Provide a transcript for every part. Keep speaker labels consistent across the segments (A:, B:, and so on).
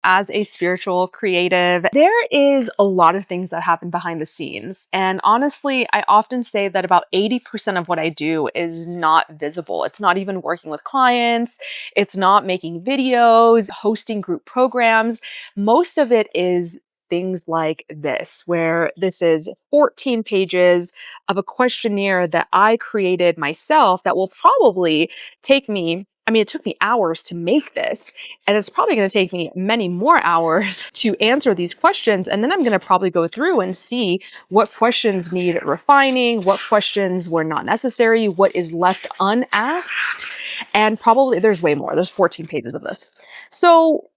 A: as a spiritual creative, there is a lot of things that happen behind the scenes. And honestly, I often say that about 80% of what I do is not visible. It's not even working with clients. It's not making videos, hosting group programs. Most of it is things like this, where this is 14 pages of a questionnaire that I created myself that will probably take me, I mean, it took me hours to make this, and it's probably going to take me many more hours to answer these questions. And then I'm going to probably go through and see what questions need refining, what questions were not necessary, what is left unasked. And probably there's way more. There's 14 pages of this. So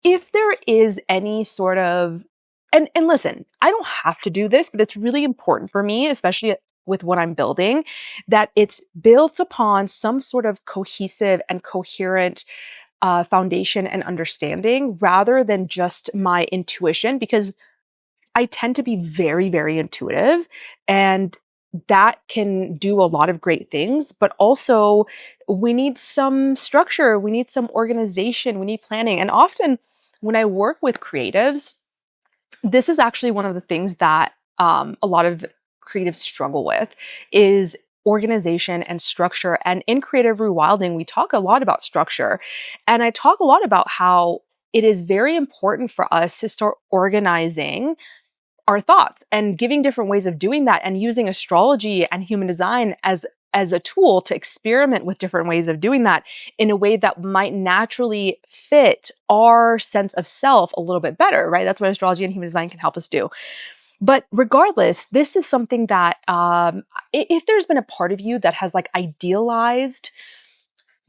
A: if there is any sort of, and listen, I don't have to do this, but it's really important for me, especially with what I'm building, that it's built upon some sort of cohesive and coherent foundation and understanding rather than just my intuition, because I tend to be very, very intuitive, and that can do a lot of great things, but also we need some structure, we need some organization, we need planning. And often when I work with creatives, this is actually one of the things that a lot of creatives struggle with is organization and structure. And in Creative Rewilding, we talk a lot about structure. And I talk a lot about how it is very important for us to start organizing our thoughts and giving different ways of doing that, and using astrology and human design as a tool to experiment with different ways of doing that in a way that might naturally fit our sense of self a little bit better, right? That's what astrology and human design can help us do. But regardless, this is something that if there's been a part of you that has like idealized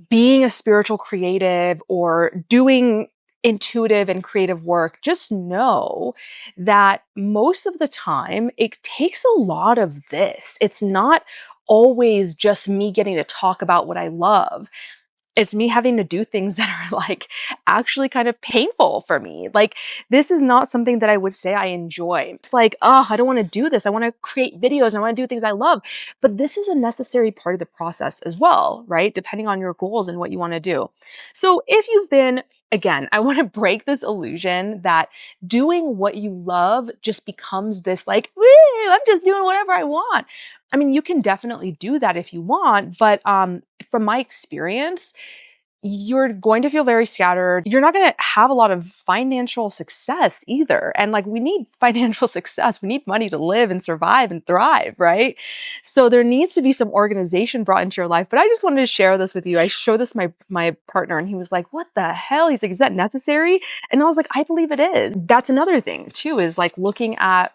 A: being a spiritual creative or doing intuitive and creative work, just know that most of the time it takes a lot of this. It's not always just me getting to talk about what I love. It's me having to do things that are like actually kind of painful for me. Like, this is not something that I would say I enjoy. It's like, oh, I don't want to do this. I want to create videos and I want to do things I love. But this is a necessary part of the process as well, right? Depending on your goals and what you want to do. So if you've been, again, I want to break this illusion that doing what you love just becomes this like, woo, I'm just doing whatever I want. I mean, you can definitely do that if you want, but from my experience, you're going to feel very scattered. You're not going to have a lot of financial success either. And like, we need financial success. We need money to live and survive and thrive, right? So there needs to be some organization brought into your life. But I just wanted to share this with you. I showed this my partner, and he was like, "What the hell?" He's like, "Is that necessary?" And I was like, "I believe it is." That's another thing too, is like looking at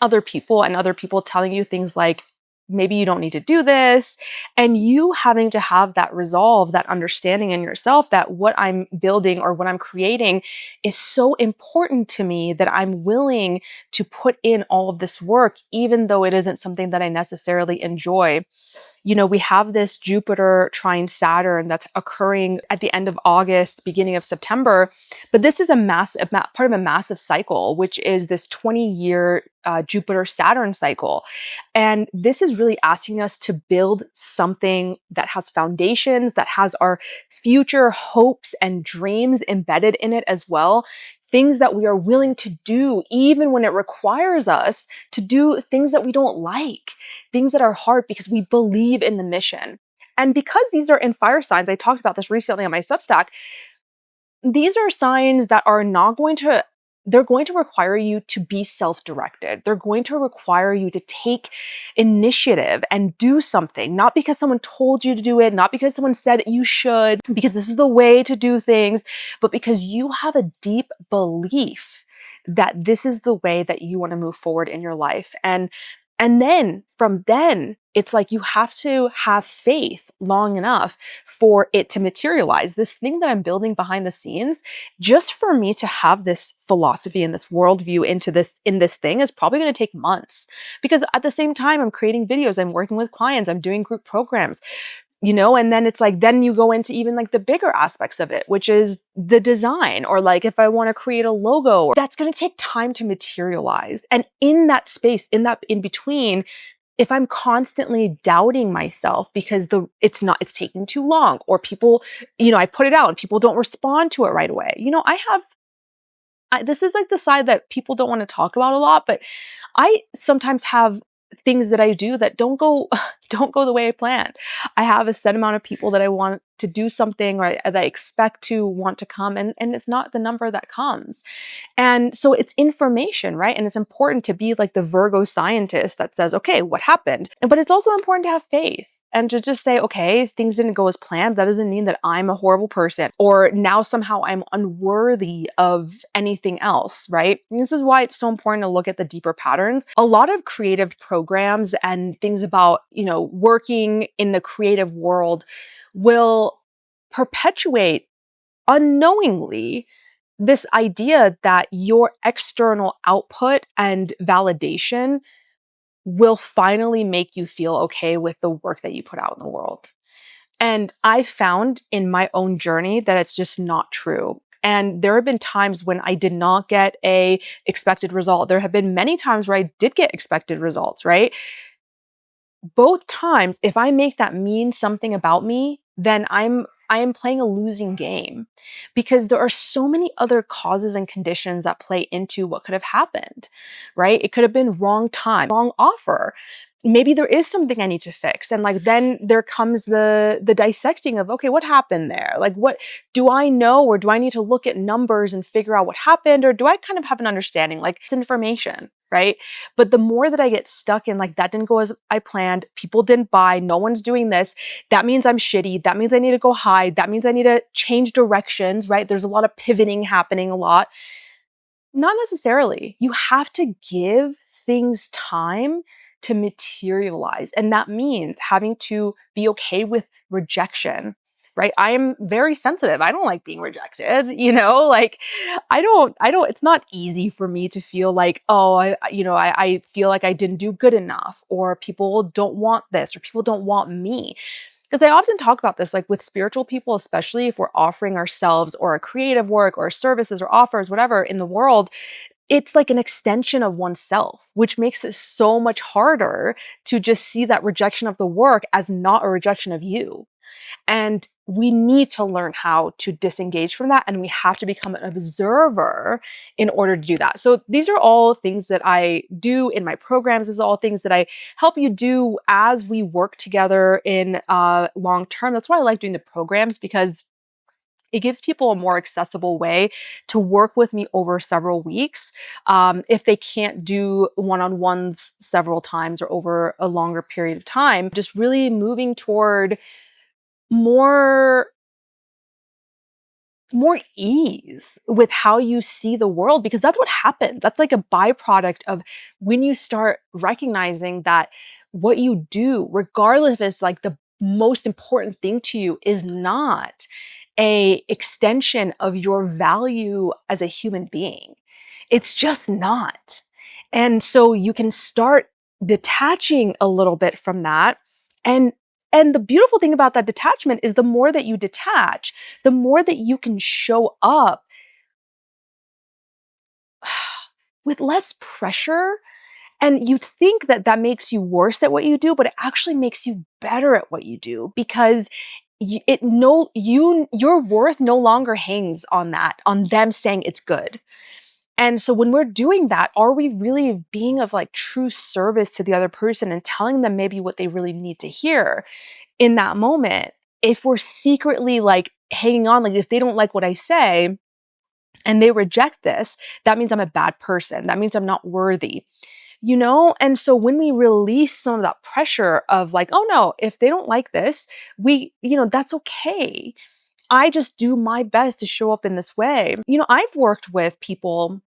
A: other people and other people telling you things like, maybe you don't need to do this, and you having to have that resolve, that understanding in yourself that what I'm building or what I'm creating is so important to me that I'm willing to put in all of this work, even though it isn't something that I necessarily enjoy. You know, we have this Jupiter trine Saturn that's occurring at the end of August, beginning of September. But this is part of a massive cycle, which is this 20-year Jupiter Saturn cycle. And this is really asking us to build something that has foundations, that has our future hopes and dreams embedded in it as well. Things that we are willing to do, even when it requires us to do things that we don't like, things that are hard, because we believe in the mission. And because these are in fire signs, I talked about this recently on my Substack, these are signs that are not going to, they're going to require you to be self-directed. They're going to require you to take initiative and do something, not because someone told you to do it, not because someone said you should, because this is the way to do things, but because you have a deep belief that this is the way that you want to move forward in your life. And then from then, it's like you have to have faith long enough for it to materialize. This thing that I'm building behind the scenes, just for me to have this philosophy and this worldview in this thing is probably going to take months. Because at the same time, I'm creating videos, I'm working with clients, I'm doing group programs, you know, and then it's like, then you go into even like the bigger aspects of it, which is the design, or like if I want to create a logo, that's going to take time to materialize. And in that space, in that in between, if I'm constantly doubting myself because it's taking too long, or people, I put it out and people don't respond to it right away. This is like the side that people don't want to talk about a lot, but I sometimes have things that I do that don't go don't go the way I planned. I have a set amount of people that I want to do something, or that I expect to want to come, and it's not the number that comes. And so it's information, right? And it's important to be like the Virgo scientist that says, okay, what happened? But it's also important to have faith and to just say, okay, things didn't go as planned. That doesn't mean that I'm a horrible person, or now somehow I'm unworthy of anything else, right? And this is why it's so important to look at the deeper patterns. A lot of creative programs and things about, working in the creative world will perpetuate unknowingly this idea that your external output and validation will finally make you feel okay with the work that you put out in the world. And I found in my own journey that it's just not true. And there have been times when I did not get a expected result. There have been many times where I did get expected results, right? Both times, if I make that mean something about me, then I am playing a losing game, because there are so many other causes and conditions that play into what could have happened, right? It could have been wrong time, wrong offer. Maybe there is something I need to fix. And like then there comes the dissecting of, okay, what happened there? Like, what do I know, or do I need to look at numbers and figure out what happened, or do I kind of have an understanding? Like, it's information, right? But the more that I get stuck in, like, that didn't go as I planned, people didn't buy, no one's doing this, that means I'm shitty, that means I need to go hide, that means I need to change directions, right? There's a lot of pivoting happening a lot. Not necessarily. You have to give things time to materialize. And that means having to be okay with rejection, right? I am very sensitive. I don't like being rejected, like it's not easy for me to feel like, oh, I feel like I didn't do good enough, or people don't want this, or people don't want me. Because I often talk about this, like with spiritual people, especially if we're offering ourselves or a creative work or services or offers, whatever in the world, it's like an extension of oneself, which makes it so much harder to just see that rejection of the work as not a rejection of you. And we need to learn how to disengage from that. And we have to become an observer in order to do that. So these are all things that I do in my programs. These are all things that I help you do as we work together in long term. That's why I like doing the programs, because it gives people a more accessible way to work with me over several weeks. If they can't do one-on-ones several times or over a longer period of time, just really moving toward more ease with how you see the world, because that's what happens. That's like a byproduct of when you start recognizing that what you do, regardless if it's like the most important thing to you, is not a extension of your value as a human being. It's just not. And so you can start detaching a little bit from that. And the beautiful thing about that detachment is the more that you detach, the more that you can show up with less pressure. And you think that that makes you worse at what you do, but it actually makes you better at what you do, because your worth no longer hangs on that, on them saying it's good. And so when we're doing that, are we really being of like true service to the other person and telling them maybe what they really need to hear in that moment? If we're secretly like hanging on, like if they don't like what I say and they reject this, that means I'm a bad person. That means I'm not worthy. And so when we release some of that pressure of like, oh no, if they don't like this, that's okay. I just do my best to show up in this way. I've worked with people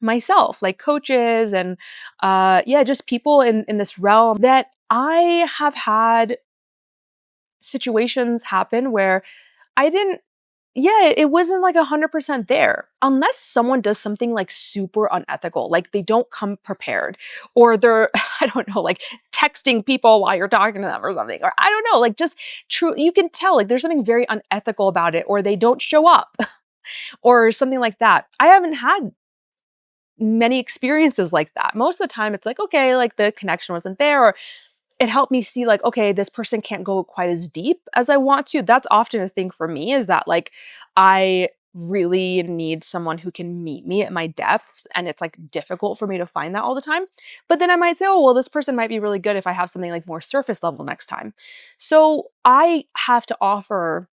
A: myself, like coaches and just people in this realm, that I have had situations happen where I didn't it wasn't like 100% there. Unless someone does something like super unethical, like they don't come prepared, or they're, I don't know, like texting people while you're talking to them or something, or I don't know, like just true, you can tell like there's something very unethical about it, or they don't show up or something like that. I haven't had many experiences like that. Most of the time it's like, okay, like the connection wasn't there, or it helped me see like, okay, this person can't go quite as deep as I want to. That's often a thing for me, is that like I really need someone who can meet me at my depths, and it's like difficult for me to find that all the time. But then I might say, oh, well, this person might be really good if I have something like more surface level next time. So I have to offer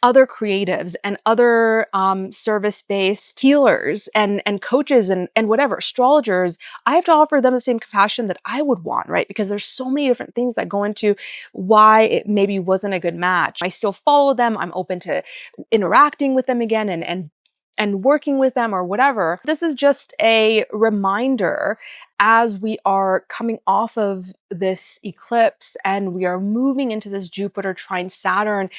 A: other creatives and other service-based healers and coaches and whatever astrologers. I have to offer them the same compassion that I would want, right? Because there's so many different things that go into why it maybe wasn't a good match. I still follow them. I'm open to interacting with them again and working with them or whatever. This is just a reminder as we are coming off of this eclipse and we are moving into this Jupiter trine Saturn,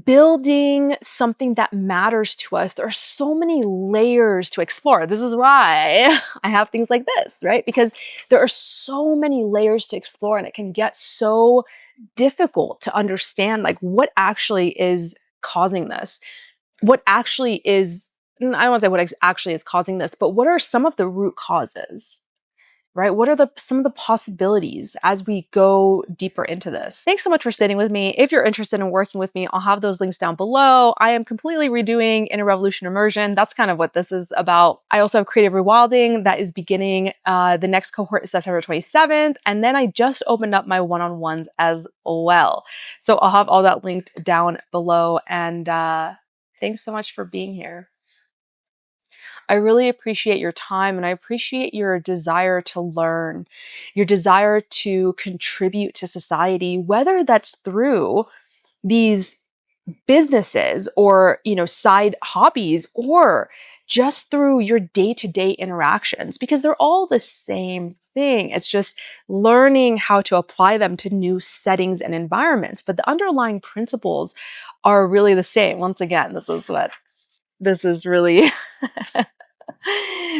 A: building something that matters to us. There are so many layers to explore. This is why I have things like this, right? Because there are so many layers to explore, and it can get so difficult to understand like what actually is causing this. What actually is, I don't want to say what actually is causing this, but what are some of the root causes? Right? What are some of the possibilities as we go deeper into this? Thanks so much for sitting with me. If you're interested in working with me, I'll have those links down below. I am completely redoing Inner Revolution Immersion. That's kind of what this is about. I also have Creative Rewilding that is beginning. The next cohort is September 27th. And then I just opened up my one-on-ones as well. So I'll have all that linked down below. And thanks so much for being here. I really appreciate your time, and I appreciate your desire to learn, your desire to contribute to society, whether that's through these businesses or, side hobbies, or just through your day-to-day interactions, because they're all the same thing. It's just learning how to apply them to new settings and environments. But the underlying principles are really the same. Once again, this is really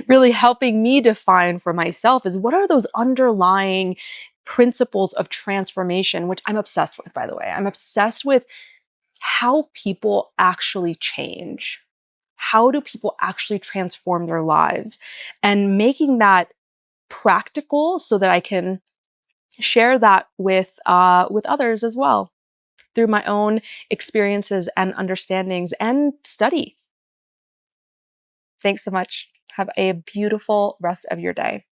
A: really helping me define for myself is, what are those underlying principles of transformation, which I'm obsessed with, by the way. I'm obsessed with how people actually change. How do people actually transform their lives? And making that practical so that I can share that with others as well through my own experiences and understandings and study. Thanks so much. Have a beautiful rest of your day.